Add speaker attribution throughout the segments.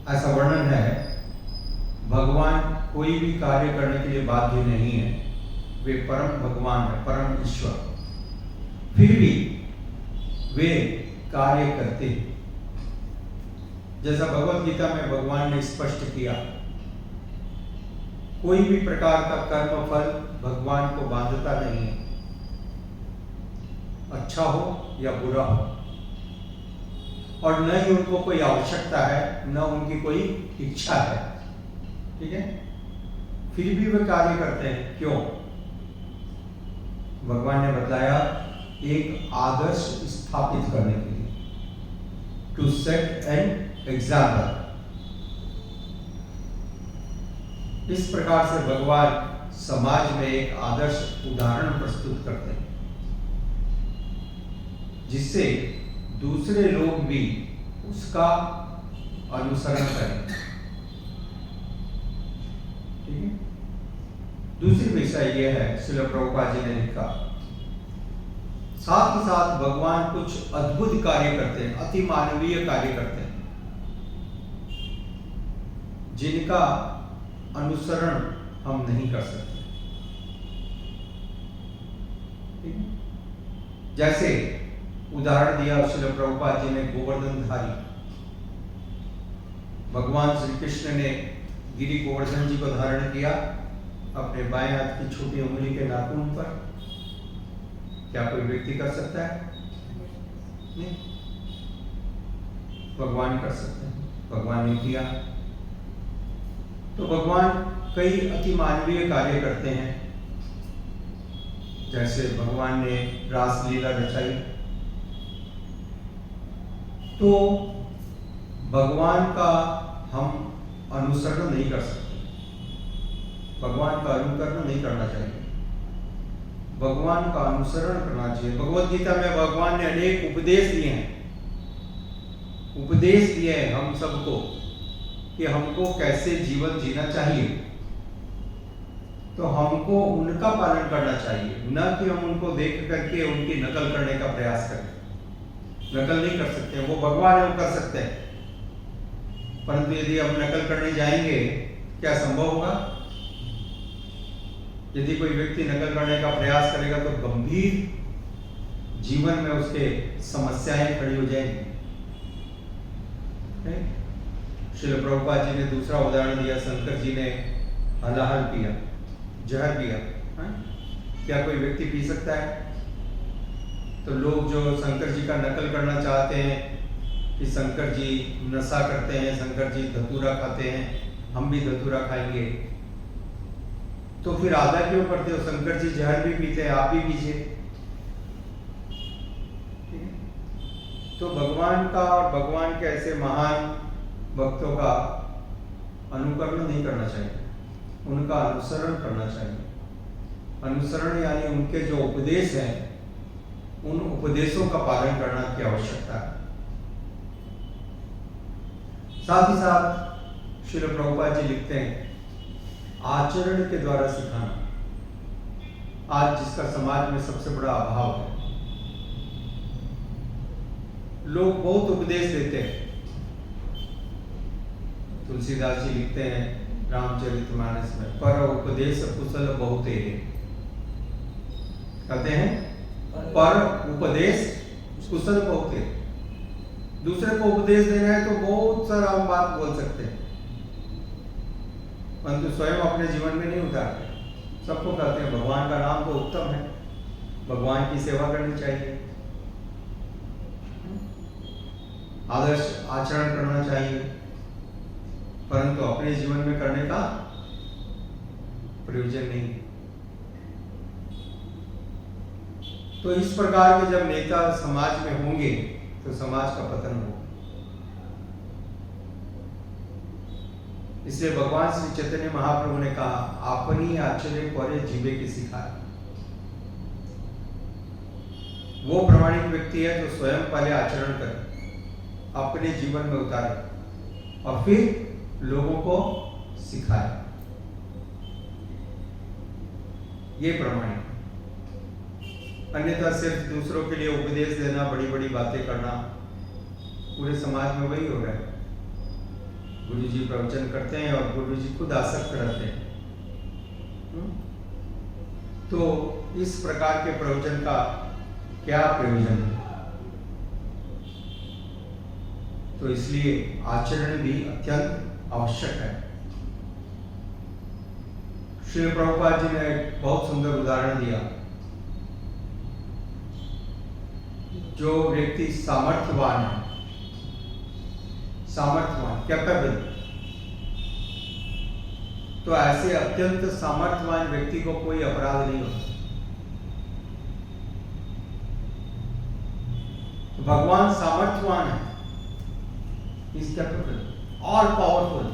Speaker 1: ऐसा वर्णन है, भगवान कोई भी कार्य करने के लिए बाध्य नहीं है, वे परम भगवान है, परम ईश्वर, फिर भी वे कार्य करते हैं। जैसा भगवत गीता में भगवान ने स्पष्ट किया, कोई भी प्रकार का कर्म फल भगवान को बांधता नहीं है, अच्छा हो या बुरा हो, और न ही उनको कोई आवश्यकता है, न उनकी कोई इच्छा है। ठीक है, फिर भी वे कार्य करते हैं। क्यों? भगवान ने बताया, एक आदर्श स्थापित करने के लिए, टू सेट एन एग्जाम्पल। इस प्रकार से भगवान समाज में एक आदर्श उदाहरण प्रस्तुत करते हैं, जिससे दूसरे लोग भी उसका अनुसरण करें। ठीक है, दूसरी विषय यह है, श्रील प्रभुपाद जी ने लिखा, साथ ही साथ भगवान कुछ अद्भुत कार्य करते हैं, अति मानवीय कार्य करते हैं, जिनका अनुसरण हम नहीं कर सकते। जैसे उदाहरण दिया श्रील प्रभुपाद जी ने गोवर्धनधारी, भगवान श्री कृष्ण ने गिरि गोवर्धन जी को धारण किया अपने बाएं हाथ की छोटी उंगली के नाखून पर। क्या कोई व्यक्ति कर सकता है? नहीं, भगवान कर सकते हैं, भगवान ने किया। तो भगवान कई अति मानवीय कार्य करते हैं, जैसे भगवान ने रासलीला रचाई, तो भगवान का हम अनुसरण नहीं कर सकते, भगवान का अनुकरण नहीं करना चाहिए, भगवान का अनुसरण करना चाहिए। भगवत गीता में भगवान ने अनेक उपदेश दिए हैं, उपदेश दिए हैं हम सबको कि हमको कैसे जीवन जीना चाहिए, तो हमको उनका पालन करना चाहिए, न कि हम उनको देख करके उनकी नकल करने का प्रयास करें। नकल नहीं कर सकते, वो भगवान है, वो कर सकते हैं, परंतु यदि हम नकल करने जाएंगे, क्या संभव होगा? यदि कोई व्यक्ति नकल करने का प्रयास करेगा तो गंभीर जीवन में उसके समस्याएं खड़ी हो जाएंगी। श्रील प्रभुपाद जी ने दूसरा उदाहरण दिया, शंकर जी ने हलाहल पिया, जहर पिया। क्या कोई व्यक्ति पी सकता है? तो लोग जो शंकर जी का नकल करना चाहते हैं कि शंकर जी नशा करते हैं, शंकर जी धतूरा खाते हैं, हम भी धतूरा खाएंगे, तो फिर आधा क्यों करते हो? शंकर जी जहर भी पीते हैं, आप भी पीजिए। तो भगवान का और भगवान के ऐसे महान भक्तों का अनुकरण नहीं करना चाहिए, उनका अनुसरण करना चाहिए। अनुसरण यानी उनके जो उपदेश हैं, उन उपदेशों का पालन करना की आवश्यकता है। साथ ही साथ श्रील प्रभुपाद जी लिखते हैं, आचरण के द्वारा सिखाना, आज जिसका समाज में सबसे बड़ा अभाव है। लोग बहुत उपदेश देते हैं, तुलसीदास जी लिखते हैं रामचरितमानस में, पर उपदेश कुशल बहुते हैं। कहते हैं पर उपदेश कुशल बहुते। दूसरे को उपदेश देना है तो बहुत सारा हम बात बोल सकते हैं, परंतु स्वयं अपने जीवन में नहीं उतारते। सबको कहते हैं भगवान का नाम तो उत्तम है, भगवान की सेवा करनी चाहिए, आदर्श आचरण करना चाहिए, परंतु अपने जीवन में करने का प्रयोजन नहीं। तो इस प्रकार के जब नेता समाज में होंगे तो समाज का पतन होगा। इसलिए भगवान श्री चैतन्य महाप्रभु ने कहा, अपनी आचर्य परे जीवे की सिखाए। वो प्रामाणिक व्यक्ति है जो स्वयं पहले आचरण करे, अपने जीवन में उतारे और फिर लोगों को सिखाए। ये प्रामाणिक। अन्यथा सिर्फ दूसरों के लिए उपदेश देना, बड़ी बड़ी बातें करना, पूरे समाज में वही हो रहा है। गुरुजी प्रवचन करते हैं और गुरुजी खुद आसक्त रहते हैं। तो इस प्रकार के प्रवचन का क्या प्रयोजन है? तो इसलिए आचरण भी अत्यंत आवश्यक है। श्री प्रभुपाद जी ने एक बहुत सुंदर उदाहरण दिया। जो व्यक्ति सामर्थ्यवान है, कैपेबल, तो ऐसे अत्यंत सामर्थ्यवान व्यक्ति को कोई अपराध नहीं होता। तो भगवान सामर्थ्यवान है, इज कैपेबल और पावरफुल,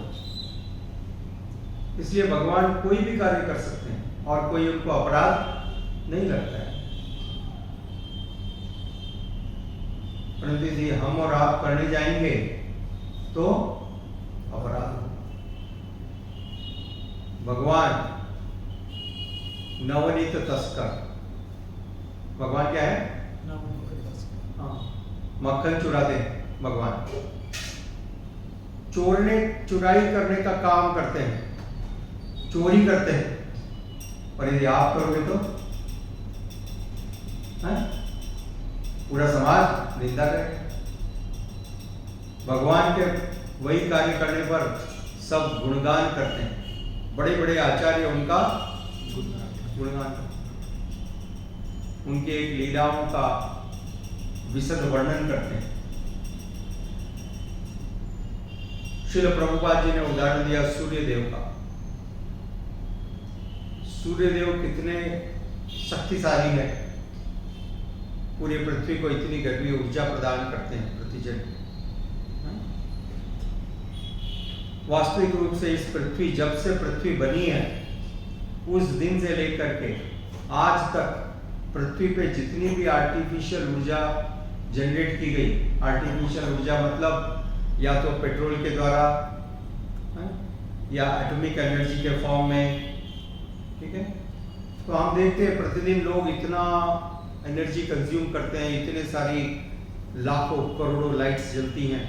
Speaker 1: इसलिए भगवान कोई भी कार्य कर सकते हैं और कोई उनको अपराध नहीं लगता है। परंतु यदि हम और आप करने जाएंगे तो अपराध हो। भगवान नवनीत तस्कर, भगवान क्या है? मक्खन चुराते हैं भगवान, चुराई करने का काम करते हैं, चोरी करते हैं। और यदि आप करोगे तो पूरा समाज निंदा करेगा। भगवान के वही कार्य करने पर सब गुणगान करते हैं, बड़े बड़े आचार्य उनका गुणगान करते हैं, उनके एक लीलाओं का विशद वर्णन करते हैं। श्रील प्रभुपाद जी ने उदाहरण दिया सूर्यदेव का। सूर्यदेव कितने शक्तिशाली है, पूरी पृथ्वी को इतनी गर्मी ऊर्जा प्रदान करते हैं प्रतिजन। वास्तविक रूप से इस पृथ्वी, जब से पृथ्वी बनी है उस दिन से लेकर के आज तक पृथ्वी पे जितनी भी आर्टिफिशियल ऊर्जा जनरेट की गई, आर्टिफिशियल ऊर्जा मतलब या तो पेट्रोल के द्वारा या एटॉमिक एनर्जी के फॉर्म में, ठीक है। तो हम देखते हैं प्रतिदिन लोग इतना एनर्जी कंज्यूम करते हैं, इतने सारी लाखों करोड़ों लाइट्स जलती हैं,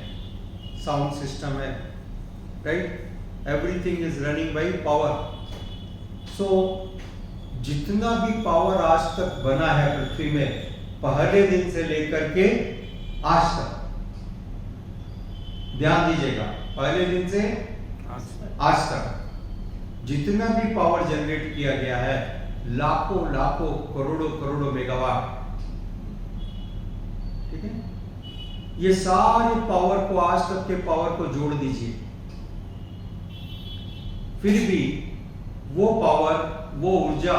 Speaker 1: साउंड सिस्टम है, right, everything is running by power. So जितना भी पावर आज तक बना है पृथ्वी में, पहले दिन से लेकर के आज तक, ध्यान दीजिएगा, पहले दिन से आज तक जितना भी पावर जनरेट किया गया है, लाखों लाखों करोड़ों करोड़ों मेगावाट, ठीक है, ये सारे पावर को, आज तक के पावर को जोड़ दीजिए, फिर भी वो पावर, वो ऊर्जा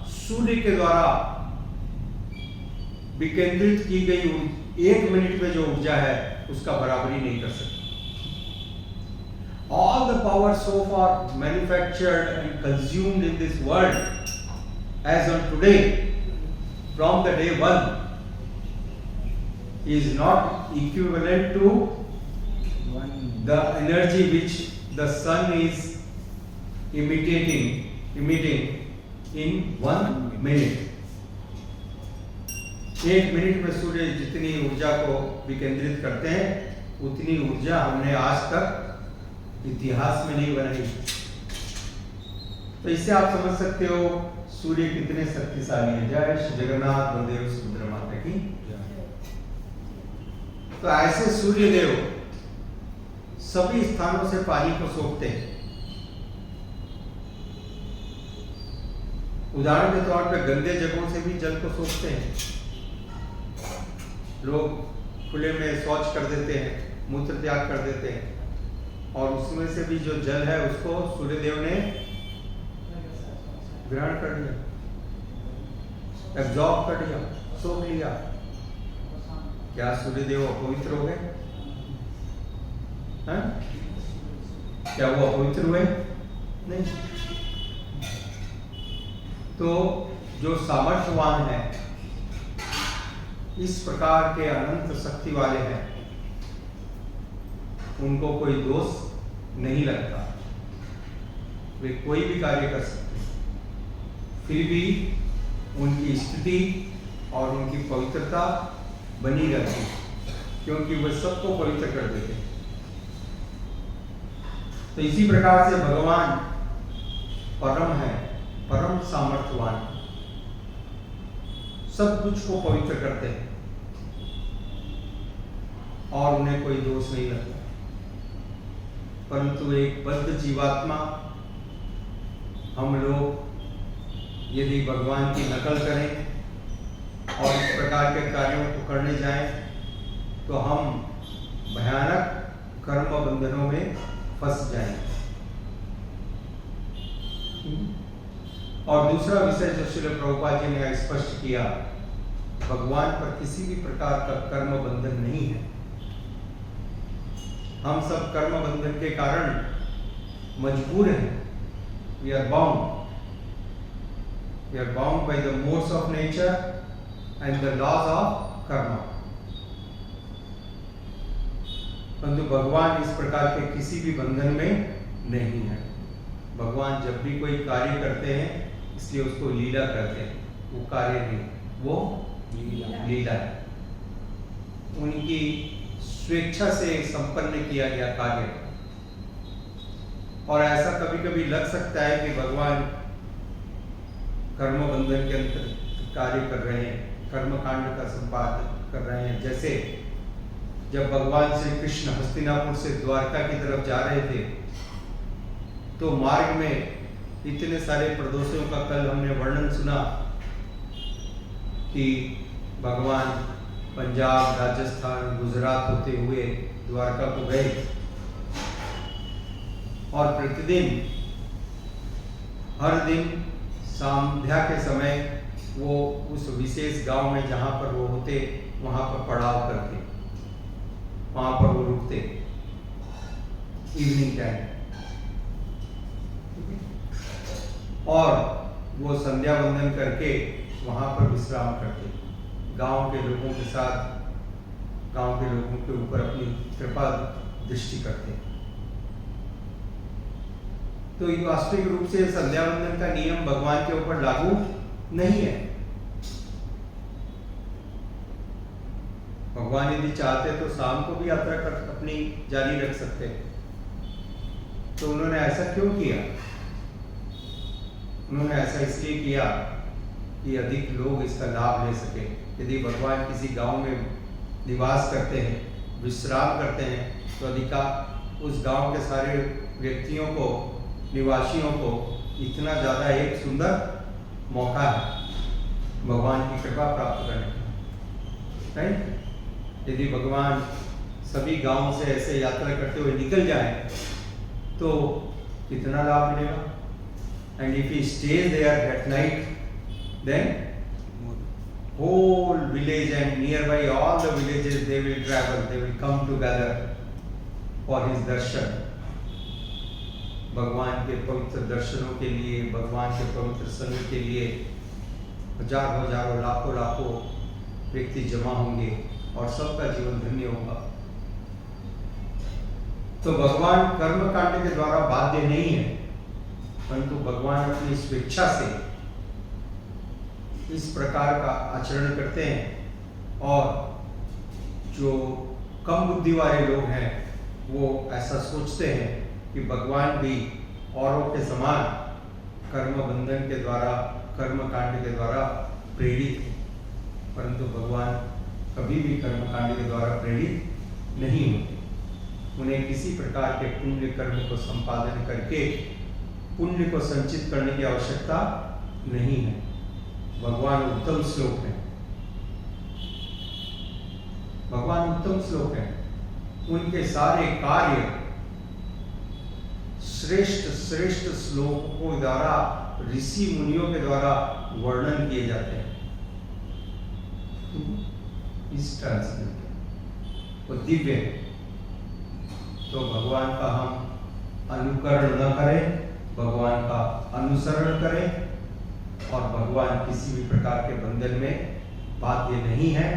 Speaker 1: सूर्य के द्वारा विकेंद्रित की गई 1 मिनट में जो ऊर्जा है उसका बराबरी नहीं कर सकती। All the power so far manufactured and consumed in this world as on today, from the day one, is not equivalent to the energy which the sun is emitting in 1 minute. 1 minute में सूर्य जितनी ऊर्जा को विकेंद्रित करते हैं, उतनी ऊर्जा हमने आज तक इतिहास में नहीं बनाई। तो इससे आप समझ सकते हो सूर्य कितने शक्तिशाली है। जय श्री जगन्नाथ बलदेव सुभद्रा माता की। तो ऐसे सूर्य देव सभी स्थानों से पानी को सोखते हैं। उदाहरण के तौर पर गंदे जगहों से भी जल को सोखते हैं। लोग खुले में शौच कर देते हैं, मूत्र त्याग कर देते हैं, और उसमें से भी जो जल है उसको सूर्यदेव ने ग्रहण कर लिया, एब्जॉर्ब कर लिया, सोख लिया। क्या सूर्यदेव अपवित्र हो गए? क्या वो अपवित्र हुए? नहीं। तो जो सामर्थ्यवान है, इस प्रकार के अनंत शक्ति वाले हैं, उनको कोई दोष नहीं लगता, वे कोई भी कार्य कर सकते हैं, फिर भी उनकी स्थिति और उनकी पवित्रता बनी रहती है, क्योंकि वे सबको पवित्र कर देते हैं। तो इसी प्रकार से भगवान परम है, परम सामर्थ्यवान, सब कुछ को पवित्र करते हैं और उन्हें कोई दोष नहीं लगता। परंतु एक बद्ध जीवात्मा, हम लोग यदि भगवान की नकल करें और इस प्रकार के कार्यों को करने जाएं, तो हम भयानक कर्म बंधनों में फंस जाएंगे। और दूसरा विषय जो श्रील प्रभुपाद जी ने स्पष्ट किया, भगवान पर किसी भी प्रकार का कर्म बंधन नहीं है। हम सब कर्म बंधन के कारण मजबूर हैं। We are bound. We are bound by the modes of nature and the laws of karma. परंतु भगवान इस प्रकार के किसी भी बंधन में नहीं है। भगवान जब भी कोई कार्य करते हैं, इसलिए उसको लीला कहते हैं। वो कार्य नहीं, वो लीला है। उनकी स्वेच्छा से संपन्न किया गया कार्य। और ऐसा कभी कभी लग सकता है कि भगवान कर्म बंधन के अंतर्गत कार्य कर रहे हैं, कर्म कांड का संपादन कर रहे हैं। जैसे जब भगवान श्री कृष्ण हस्तिनापुर से द्वारका की तरफ जा रहे थे, तो मार्ग में इतने सारे प्रदोषों का कल हमने वर्णन सुना कि भगवान पंजाब, राजस्थान, गुजरात होते हुए द्वारका को गए और प्रतिदिन हर दिन संध्या के समय वो उस विशेष गांव में जहां पर वो होते, वहां पर पड़ाव करते, वहां पर वो रुकते इवनिंग टाइम, और वो संध्या वंदन करके वहां पर विश्राम करते, गांव के लोगों के साथ, गांव के लोगों के ऊपर अपनी कृपा दृष्टि करते। तो वास्तविक रूप से संध्या वंदन का नियम भगवान के ऊपर लागू नहीं है। भगवान यदि चाहते तो शाम को भी यात्रा कर अपनी जारी रख सकते। तो उन्होंने ऐसा क्यों किया? उन्होंने ऐसा इसलिए किया कि अधिक लोग इसका लाभ ले सके। यदि भगवान किसी गांव में निवास करते हैं, विश्राम करते हैं, तो अधिकार उस गांव के सारे व्यक्तियों को, निवासियों को इतना ज़्यादा एक सुंदर मौका है भगवान की कृपा प्राप्त करने का। राइट? यदि भगवान सभी गांव से ऐसे यात्रा करते हुए निकल जाए तो कितना लाभ मिलेगा। And if he stays there at night, then whole village and nearby all the villages they will travel, they will come together for his darshan. भगवान के पवित्र दर्शनों के लिए, भगवान के पवित्र संग के लिए हजारों हजारों लाखों लाखों व्यक्ति जमा होंगे और सबका जीवन धन्य होगा। तो भगवान कर्म कांड के द्वारा बाध्य नहीं है, परंतु भगवान अपनी स्वेच्छा से इस प्रकार का आचरण करते हैं। और जो कम बुद्धि वाले लोग हैं वो ऐसा सोचते हैं कि भगवान भी औरों के समान कर्म बंधन के द्वारा, कर्म कांड के द्वारा प्रेरित है। परंतु भगवान कभी भी कर्म कांड के द्वारा प्रेरित नहीं होते। उन्हें किसी प्रकार के पुण्य कर्म को संपादन करके पुण्य को संचित करने की आवश्यकता नहीं है। भगवान उत्तम श्लोक है, भगवान उत्तम श्लोक है। उनके सारे कार्य श्रेष्ठ श्रेष्ठ श्लोकों द्वारा, ऋषि मुनियों के द्वारा वर्णन किए जाते हैं। इस ट्रांसलेट वो दिव्य है। तो भगवान का हम अनुकरण न करें, भगवान का अनुसरण करें। और भगवान किसी भी प्रकार के बंधन में बाध्य नहीं है,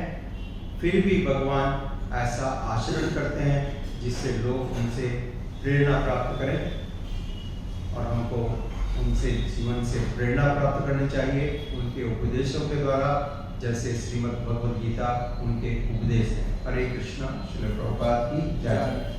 Speaker 1: फिर भी भगवान ऐसा आचरण करते हैं जिससे लोग उनसे प्रेरणा प्राप्त करें। और हमको उनसे जीवन से प्रेरणा प्राप्त करनी चाहिए उनके उपदेशों के द्वारा, जैसे श्रीमद् भगवद गीता उनके उपदेश है। हरे कृष्णा। श्रील प्रभुपाद की जय।